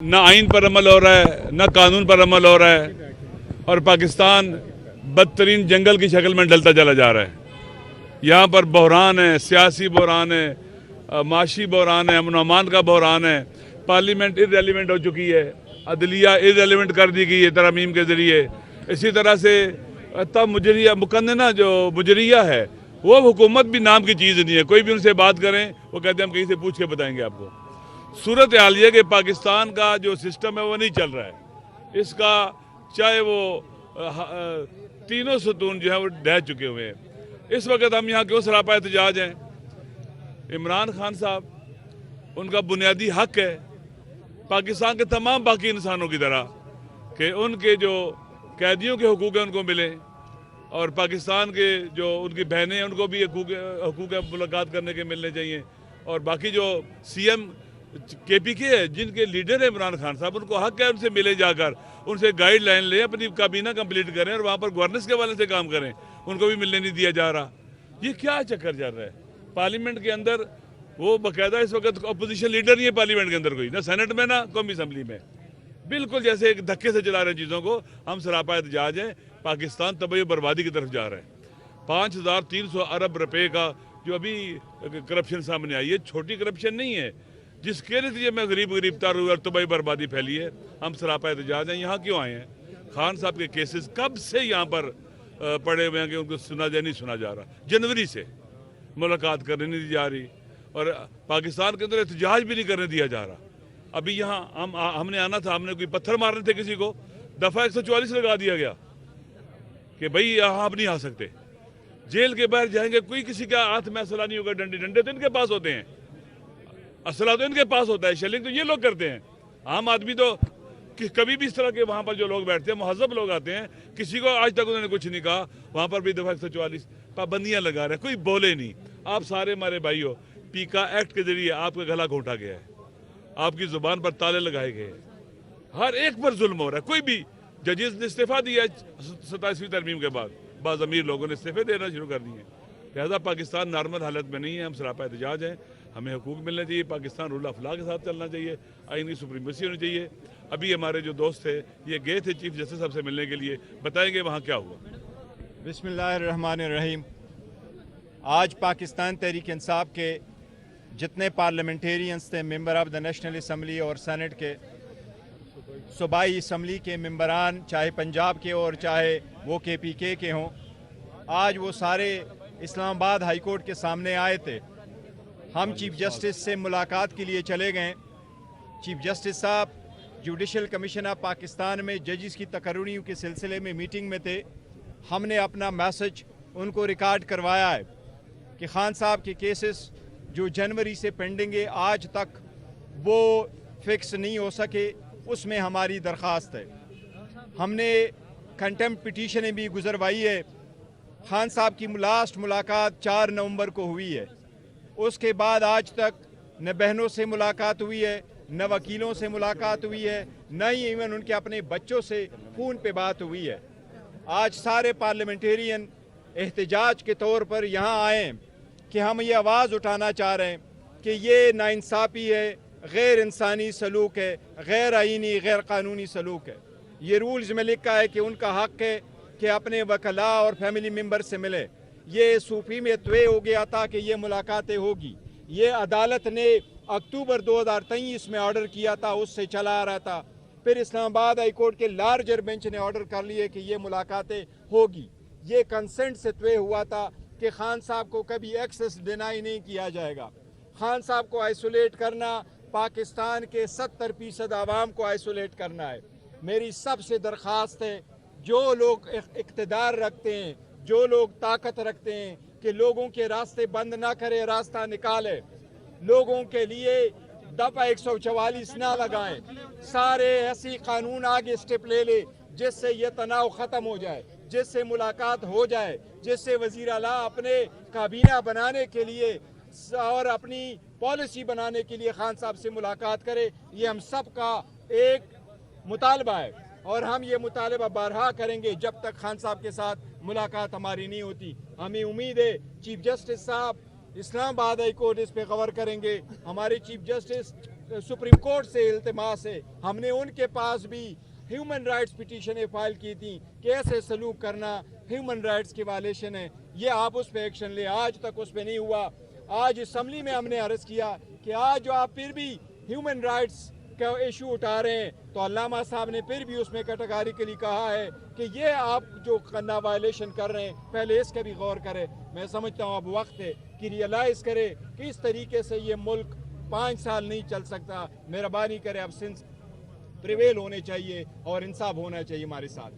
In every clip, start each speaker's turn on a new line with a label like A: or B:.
A: न आइन पर अमल हो रहा है, न कानून पर अमल हो रहा है, और पाकिस्तान बदतरीन जंगल की शक्ल में ढलता चला जा रहा है। यहाँ पर बहरान है, सियासी बहरान है, माशी बहरान है, अमन अमान का बहरान है। पार्लियामेंट इररेलेवेंट हो चुकी है, अदलिया इररेलेवेंट कर दी गई है तरमीम के ज़रिए। इसी तरह से तब मुजरिया मुकन्नना जो मुजरिया है वो हुकूमत भी नाम की चीज़ नहीं है। कोई भी उनसे बात करें वो कहते हैं हम कहीं से पूछ के बताएंगे आपको। सूरत हाल ये कि पाकिस्तान का जो सिस्टम है वो नहीं चल रहा है। इसका चाहे वो तीनों सतून जो है वो ढह चुके हुए हैं। इस वक्त हम यहाँ क्यों सरापा एहतजाज हैं? इमरान खान साहब, उनका बुनियादी हक है पाकिस्तान के तमाम बाकी इंसानों की तरह कि उनके जो कैदियों के हुकूक हैं उनको मिले, और पाकिस्तान के जो उनकी बहनें हैं उनको भी हुकूक मुलाकात करने के मिलने चाहिए। और बाकी जो CM KPK है जिनके लीडर है इमरान खान साहब, उनको हक है उनसे मिले जाकर, उनसे गाइडलाइन लें, अपनी काबीना कंप्लीट करें और वहाँ पर गवर्नेंस के वाले से काम करें। उनको भी मिलने नहीं दिया जा रहा। ये क्या चक्कर चल रहा है? पार्लियामेंट के अंदर वो बाकायदा इस वक्त अपोजिशन लीडर नहीं है पार्लियामेंट के अंदर, कोई ना सेनेट में ना कौमी असम्बली में, बिल्कुल जैसे एक धक्के से चला रहे हैं चीज़ों को। हम सरापा एहतजाज हैं, पाकिस्तान तबाही बर्बादी की तरफ जा रहा है। 5300 अरब रुपए का जो अभी करप्शन सामने आई है, छोटी करप्शन नहीं है जिसके नतीजे में गरीब तार हुए और तबाही बर्बादी फैली है। हम सरापा एहतजाज हैं। यहाँ क्यों आए हैं? खान साहब के केसेस कब से यहाँ पर पड़े हुए हैं कि उनको नहीं सुना जा रहा। जनवरी से मुलाकात करने नहीं दी जा रही और पाकिस्तान के अंदर एहतजाज भी नहीं करने दिया जा रहा। अभी यहाँ हमने आना था, हमने कोई पत्थर मारने थे किसी को, दफ़ा 144 लगा दिया गया कि भाई यहाँ आप नहीं आ सकते। जेल के बाहर जाएंगे, कोई किसी का हाथ में असला नहीं होगा, डंडे तो इनके पास होते हैं, असला तो इनके पास होता है, शेलिंग तो ये लोग करते हैं। आम आदमी तो कभी भी इस तरह के वहाँ पर जो लोग बैठते हैं मुहज़्ज़ब लोग आते हैं, किसी को आज तक उन्होंने कुछ नहीं कहा। वहाँ पर भी दफ़ा 144 पाबंदियाँ लगा रहे हैं, कोई बोले नहीं। आप सारे हमारे भाई हो, पीका एक्ट के जरिए आपका गला घोंटा गया है, आपकी ज़ुबान पर ताले लगाए गए हैं, हर एक पर जुल्म हो रहा है। कोई भी जजेस ने इस्तीफ़ा दिया है 27वीं तरमीम के बाद, बाज़ अमीर लोगों ने इस्तीफ़े देना शुरू कर दिए। लिहाजा पाकिस्तान नॉर्मल हालत में नहीं है। हम सरापा एहतजाज हैं, हमें हुकूक मिलने चाहिए, पाकिस्तान रूल ऑफ लॉ के साथ चलना चाहिए, आइन की सुप्रीमेसी होनी चाहिए। अभी हमारे जो दोस्त थे ये गए थे चीफ जस्टिस साहब से मिलने के लिए, बताएंगे वहाँ क्या हुआ।
B: बिस्मिल्लाहिर्रहमानिर्रहीम। आज पाकिस्तान तहरीक इंसाफ के जितने पार्लियामेंटेरियंस थे, member of the national assembly और सेनेट के, सूबाई असम्बली के मेंबरान, चाहे पंजाब के और चाहे वो KPK के हों, आज वो सारे इस्लामाबाद हाई कोर्ट के सामने आए थे। हम चीफ जस्टिस से मुलाकात के लिए चले गए। चीफ जस्टिस साहब जुडिशल कमीशन ऑफ पाकिस्तान में जजिस की तकर्रीयों के सिलसिले में मीटिंग में थे। हमने अपना मैसेज उनको रिकॉर्ड करवाया है कि खान साहब के केसेस जो जनवरी से पेंडिंग है, आज तक वो फिक्स नहीं हो सके, उसमें हमारी दरख्वास्त है। हमने कंटेम्प्ट पिटीशनें भी गुजरवाई है। खान साहब की लास्ट मुलाकात 4 नवंबर को हुई है। उसके बाद आज तक न बहनों से मुलाकात हुई है, न वकीलों से मुलाकात हुई है, न ही इवन उनके अपने बच्चों से फ़ोन पे बात हुई है। आज सारे पार्लियामेंटेरियन एहतजाज के तौर पर यहाँ आए हैं कि हम ये आवाज़ उठाना चाह रहे हैं कि ये नाइंसाफ़ी है, गैर इंसानी सलूक है, गैर आइनी गैर कानूनी सलूक है। ये रूल्स में लिखा है कि उनका हक है कि अपने वकला और फैमिली मेम्बर से मिले। ये सूफी में तय हो गया था कि ये मुलाकातें होगी। ये अदालत ने अक्टूबर 2023 में ऑर्डर किया था, उससे चला आ रहा था। फिर इस्लामाबाद हाई कोर्ट के लार्जर बेंच ने ऑर्डर कर लिए कि ये मुलाकातें होगी। ये कंसेंट से तय हुआ था कि खान साहब को कभी एक्सेस डिनाई नहीं किया जाएगा। खान साहब को आइसोलेट करना, पाकिस्तान के 70% आवाम को आइसोलेट करना है। मेरी सबसे दरख्वास्त है, जो लोग इक़्तिदार रखते हैं, जो लोग ताकत रखते हैं, कि लोगों के रास्ते बंद ना करे, रास्ता निकाले। लोगों के लिए दफ़ा 144 ना लगाएं। सारे ऐसी कानून आगे स्टेप ले ले जिससे ये तनाव ख़त्म हो जाए, जिससे मुलाकात हो जाए, जिससे वज़ीर आला अपने काबीना बनाने के लिए और अपनी पॉलिसी बनाने के लिए खान साहब से मुलाकात करे। ये हम सब का एक मुतालबा है और हम ये मुतालबा बारहा करेंगे जब तक खान साहब के साथ मुलाकात हमारी नहीं होती। हमें उम्मीद है चीफ जस्टिस साहब इस्लामाबाद हाई कोर्ट इस पे गौर करेंगे। हमारे चीफ जस्टिस सुप्रीम कोर्ट से इल्तिमास है। हमने उनके पास भी ह्यूमन राइट्स पिटीशनें फाइल की थी कि ऐसे सलूक करना ह्यूमन राइट्स की वायलेशन है, ये आप उस पर एक्शन ले। आज तक उस पर नहीं हुआ। आज असम्बली में हमने अर्ज किया कि आज जो आप फिर भी ह्यूमन राइट्स का इशू उठा रहे हैं, तो अल्लामा साहब ने फिर भी उसमें कैटेगोरिकली कहा है कि ये आप जो करना वायलेशन कर रहे हैं, पहले इसका भी गौर करें। मैं समझता हूँ अब वक्त है कि रियलाइज़ करे कि इस तरीके से ये मुल्क 5 साल नहीं चल सकता। मेहरबानी करें, अब सिंस प्रिवेल होने चाहिए और इंसाफ होना चाहिए हमारे साथ।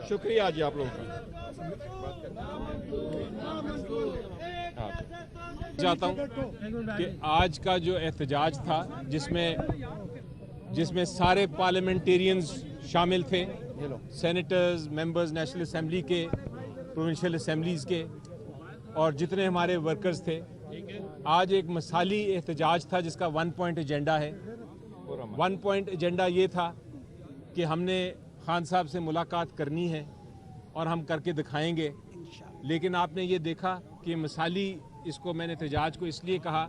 B: शुक्रिया जी आप लोगों का।
C: चाहता हूँ कि आज का जो एहतजाज था जिसमें सारे पार्लियामेंटेरियंस शामिल थे, सेनेटर्स, मेंबर्स नेशनल असेंबली के, प्रोविंशियल असेंबलीज़ के, और जितने हमारे वर्कर्स थे, आज एक मिसाली एहतजाज था जिसका 1 पॉइंट एजेंडा है। 1 पॉइंट एजेंडा ये था कि हमने खान साहब से मुलाकात करनी है और हम करके दिखाएंगे। लेकिन आपने ये देखा कि मिसाली, इसको मैंने एहतजाज को इसलिए कहा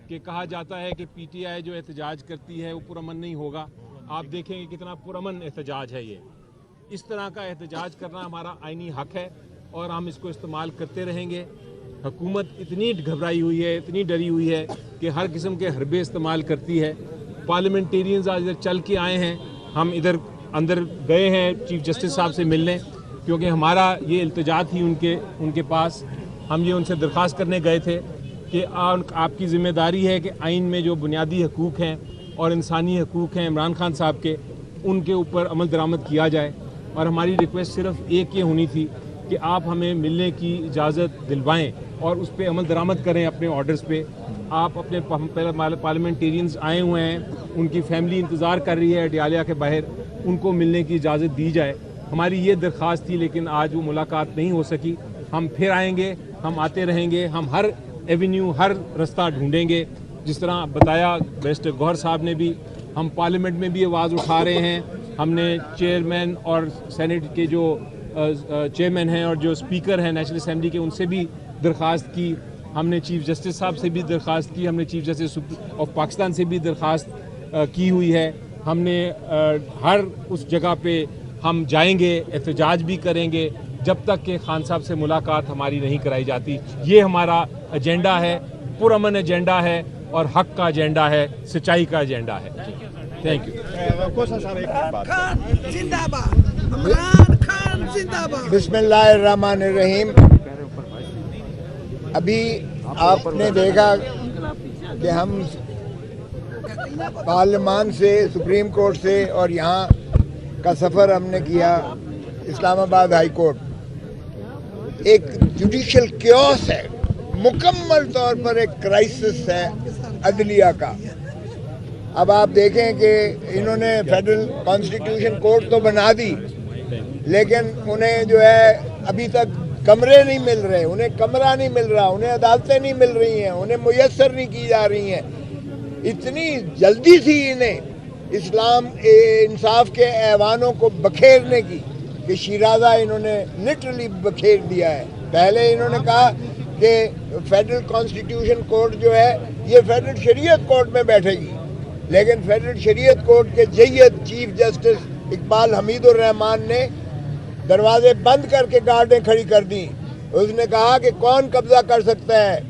C: कि कहा जाता है कि पीटीआई जो एहतजाज करती है वो पुरअमन नहीं होगा। आप देखेंगे कितना पुरअमन एहतजाज है ये। इस तरह का एहतजाज करना हमारा आईनी हक है और हम इसको इस्तेमाल करते रहेंगे। हुकूमत इतनी घबराई हुई है, इतनी डरी हुई है कि हर किस्म के हरबे इस्तेमाल करती है। पार्लियामेंटेरियंस आज इधर चल के आए हैं, हम इधर अंदर गए हैं चीफ जस्टिस साहब से मिलने, क्योंकि हमारा ये इल्तिजा थी उनके पास। हम ये उनसे दरख्वास्त करने गए थे कि आपकी ज़िम्मेदारी है कि आइन में जो बुनियादी हकूक़ हैं और इंसानी हकूक़ हैं इमरान खान साहब के, उनके ऊपर अमल दरामद किया जाए। और हमारी रिक्वेस्ट सिर्फ एक ये होनी थी कि आप हमें मिलने की इजाज़त दिलवाएं और उस पर अमल दरामद करें अपने ऑर्डर्स पे। आप अपने पार्लियामेंटेरियंस आए हुए हैं, उनकी फैमिली इंतज़ार कर रही है अडियालिया के बाहर, उनको मिलने की इजाज़त दी जाए। हमारी ये दरख्वास्त थी, लेकिन आज वो मुलाकात नहीं हो सकी। हम फिर आएंगे, हम आते रहेंगे, हम हर एवेन्यू, हर रास्ता ढूंढेंगे। जिस तरह बताया बैरिस्टर गौहर साहब ने भी, हम पार्लियामेंट में भी आवाज़ उठा रहे हैं। हमने चेयरमैन और सेनेट के जो चेयरमैन हैं और जो स्पीकर हैं नेशनल असेंबली के, उनसे भी दरख्वास्त की। हमने चीफ जस्टिस साहब से भी दरख्वास्त की, हमने चीफ जस्टिस ऑफ पाकिस्तान से भी दरख्वास्त की हुई है। हमने हर उस जगह पे हम जाएंगे, एहतजाज भी करेंगे जब तक कि खान साहब से मुलाकात हमारी नहीं कराई जाती। ये हमारा एजेंडा है, पुरअमन एजेंडा है और हक का एजेंडा है, सच्चाई का एजेंडा है। Thank you.
D: बिस्मिल्लाहिर्रहमानिर्रहीम। अभी आपने देखा कि हम पार्लियामान से, सुप्रीम कोर्ट से और यहाँ का सफ़र हमने किया इस्लामाबाद हाई कोर्ट। एक जुडिशल क्योस है, मुकम्मल तौर पर एक क्राइसिस है अदलिया का। अब आप देखें कि इन्होंने फेडरल कॉन्स्टिट्यूशन कोर्ट तो बना दी, लेकिन उन्हें जो है अभी तक कमरे नहीं मिल रहे, उन्हें कमरा नहीं मिल रहा, उन्हें अदालतें नहीं मिल रही हैं, उन्हें मुयस्सर नहीं की जा रही हैं। इतनी जल्दी थी इन्हें इस्लाम इंसाफ के ऐवानों को बखेरने की कि शिराजा इन्होंने लिटरली बखेर दिया है। पहले इन्होंने कहा कि फेडरल कॉन्स्टिट्यूशन कोर्ट जो है ये फेडरल शरीयत कोर्ट में बैठेगी, लेकिन फेडरल शरीयत कोर्ट के जय्यद चीफ जस्टिस इकबाल हमीदुर रहमान ने दरवाजे बंद करके गार्डें खड़ी कर दी। उसने कहा कि कौन कब्जा कर सकता है,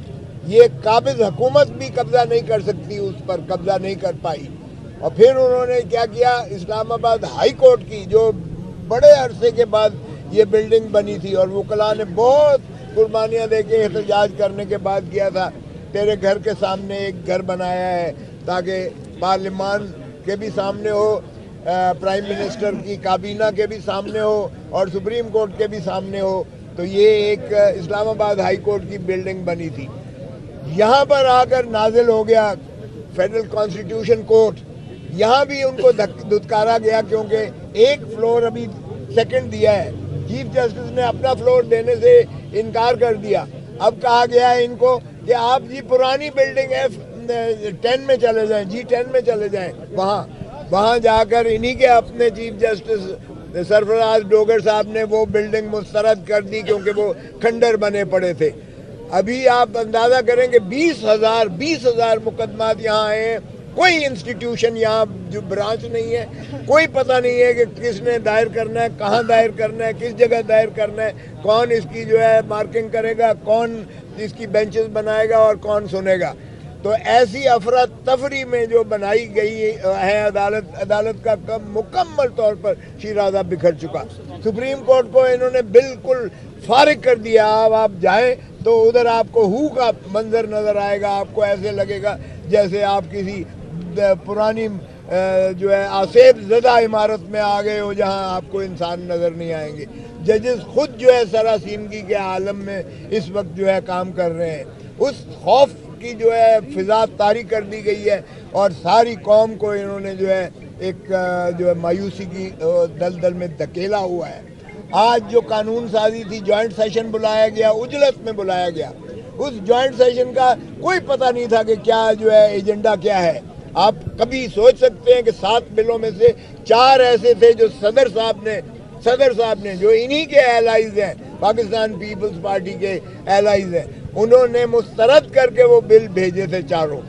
D: ये काबिज हुकूमत भी कब्जा नहीं कर सकती, उस पर कब्जा नहीं कर पाई। और फिर उन्होंने क्या किया, इस्लामाबाद हाई कोर्ट की जो बड़े अरसे के बाद ये बिल्डिंग बनी थी और वकला ने बहुत कुर्बानियाँ दे के एहतजाज करने के बाद किया था, तेरे घर के सामने एक घर बनाया है ताकि पार्लियामान के भी सामने हो, प्राइम मिनिस्टर की काबीना के भी सामने हो और सुप्रीम कोर्ट के भी सामने हो। तो ये एक इस्लामाबाद हाई कोर्ट की बिल्डिंग बनी थी। यहाँ पर आकर नाजिल हो गया फेडरल कॉन्स्टिट्यूशन कोर्ट। यहाँ भी उनको धुतकारा गया क्योंकि एक फ्लोर अभी सेकंड दिया है। चीफ जस्टिस ने अपना फ्लोर देने से इनकार कर दिया। अब कहा गया है इनको कि आप जी पुरानी बिल्डिंग F10 में चले जाएं, G10 में चले जाएं, वहाँ जाकर इन्हीं के अपने चीफ जस्टिस सरफराज डोगर साहब ने वो बिल्डिंग मुस्तरद कर दी क्योंकि वो खंडर बने पड़े थे। अभी आप अंदाज़ा करें कि 20,000 मुकदमात यहाँ आए हैं کوئی انسٹیٹیوشن یہاں جو برانچ نہیں ہے, کوئی پتہ نہیں ہے کہ کس نے دائر کرنا ہے, کہاں دائر کرنا ہے, کس جگہ دائر کرنا ہے, کون اس کی جو ہے مارکنگ کرے گا, کون اس کی بینچز بنائے گا اور کون سنے گا. تو ایسی افراتفری میں جو بنائی گئی ہے عدالت کا مکمل طور پر شیرازہ بکھر چکا. سپریم کورٹ کو انہوں نے بالکل فارغ کر دیا. اب آپ جائیں تو ادھر آپ کو ہو کا منظر نظر آئے گا, آپ کو ایسے لگے گا جیسے آپ کسی پرانی جو ہے آسیب زدہ عمارت میں آ گئے ہو جہاں آپ کو انسان نظر نہیں آئیں گے. ججز خود جو ہے سراسیمگی کے عالم میں اس وقت جو ہے کام کر رہے ہیں. اس خوف کی جو ہے فضا طاری کر دی گئی ہے اور ساری قوم کو انہوں نے جو ہے ایک جو ہے مایوسی کی دلدل میں دھکیلا ہوا ہے. آج جو قانون سازی تھی, جوائنٹ سیشن بلایا گیا, اجلت میں بلایا گیا, اس جوائنٹ سیشن کا کوئی پتہ نہیں تھا کہ کیا جو ہے ایجنڈا کیا ہے. آپ کبھی سوچ سکتے ہیں کہ 7 بلوں میں سے 4 ایسے تھے جو صدر صاحب نے جو انہی کے ایلائز ہیں, پاکستان پیپلز پارٹی کے ایلائز ہیں, انہوں نے مسترد کر کے وہ بل بھیجے تھے چاروں.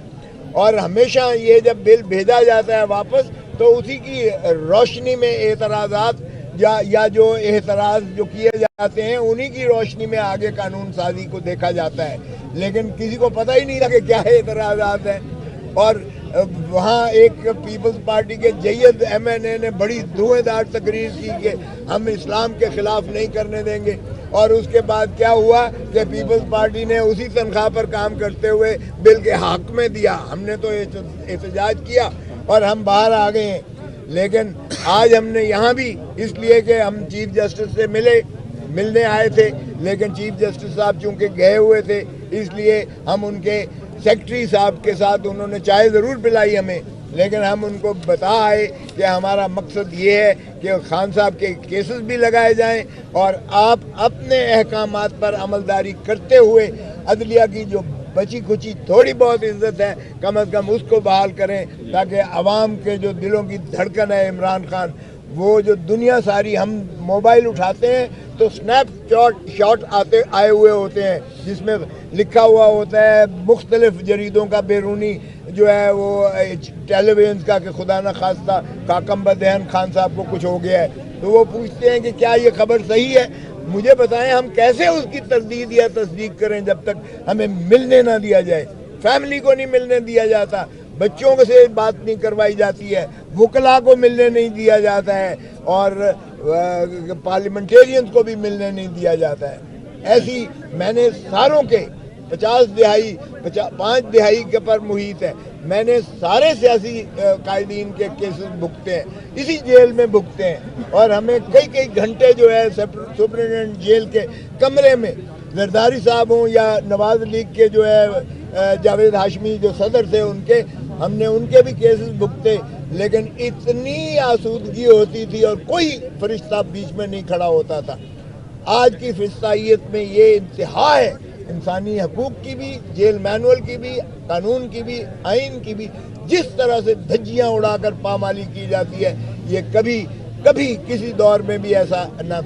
D: اور ہمیشہ یہ جب بل بھیجا جاتا ہے واپس تو اسی کی روشنی میں اعتراضات یا جو اعتراض جو کیے جاتے ہیں انہی کی روشنی میں آگے قانون سازی کو دیکھا جاتا ہے. لیکن کسی کو پتہ ہی نہیں تھا کہ کیا اعتراضات ہیں. اور وہاں ایک پیپلز پارٹی کے جید MNA نے بڑی دھویں دار تقریر کی کہ ہم اسلام کے خلاف نہیں کرنے دیں گے, اور اس کے بعد کیا ہوا کہ پیپلز پارٹی نے اسی تنخواہ پر کام کرتے ہوئے بل کے حق میں دیا. ہم نے تو احتجاج کیا اور ہم باہر آ گئے ہیں. لیکن آج ہم نے یہاں بھی اس لیے کہ ہم چیف جسٹس سے ملنے آئے تھے, لیکن چیف جسٹس صاحب چونکہ گئے ہوئے تھے اس لیے ہم ان کے سیکرٹری صاحب کے ساتھ, انہوں نے چائے ضرور پلائی ہمیں, لیکن ہم ان کو بتا آئے کہ ہمارا مقصد یہ ہے کہ خان صاحب کے کیسز بھی لگائے جائیں اور آپ اپنے احکامات پر عملداری کرتے ہوئے عدلیہ کی جو بچی کچی تھوڑی بہت عزت ہے کم از کم اس کو بحال کریں, تاکہ عوام کے جو دلوں کی دھڑکن ہے عمران خان, وہ جو دنیا ساری ہم موبائل اٹھاتے ہیں تو سنیپ شاٹ آئے ہوئے ہوتے ہیں جس میں لکھا ہوا ہوتا ہے مختلف جریدوں کا بیرونی جو ہے وہ ٹیلی ویژن کا کہ خدا نہ خواستہ کاکم بدہن خان صاحب کو کچھ ہو گیا ہے. تو وہ پوچھتے ہیں کہ کیا یہ خبر صحیح ہے, مجھے بتائیں ہم کیسے اس کی تردید یا تصدیق کریں جب تک ہمیں ملنے نہ دیا جائے. فیملی کو نہیں ملنے دیا جاتا, بچوں سے بات نہیں کروائی جاتی ہے, وکلاء کو ملنے نہیں دیا جاتا ہے, اور پارلیمنٹیرینز کو بھی ملنے نہیں دیا جاتا ہے. ایسی میں نے ساروں کے 5 دہائی کے پر محیط ہے, میں نے سارے سیاسی قائدین کے کیسز بھگتے ہیں, اسی جیل میں بھگتے ہیں, اور ہمیں کئی گھنٹے جو ہے سپرنٹینڈنٹ جیل کے کمرے میں زرداری صاحب ہوں یا نواز لیگ کے جو ہے جاوید ہاشمی جو صدر تھے ہم نے ان کے بھی کیسز بھگتے, لیکن اتنی آسودگی ہوتی تھی اور کوئی فرشتہ بیچ میں نہیں کھڑا ہوتا تھا. آج کی فرشتائیت میں یہ انتہا ہے, انسانی حقوق کی بھی, جیل مینول کی بھی, قانون کی بھی, آئین کی بھی, جس طرح سے دھجیاں اڑا کر پامالی کی جاتی ہے یہ کبھی کسی دور میں بھی ایسا نہ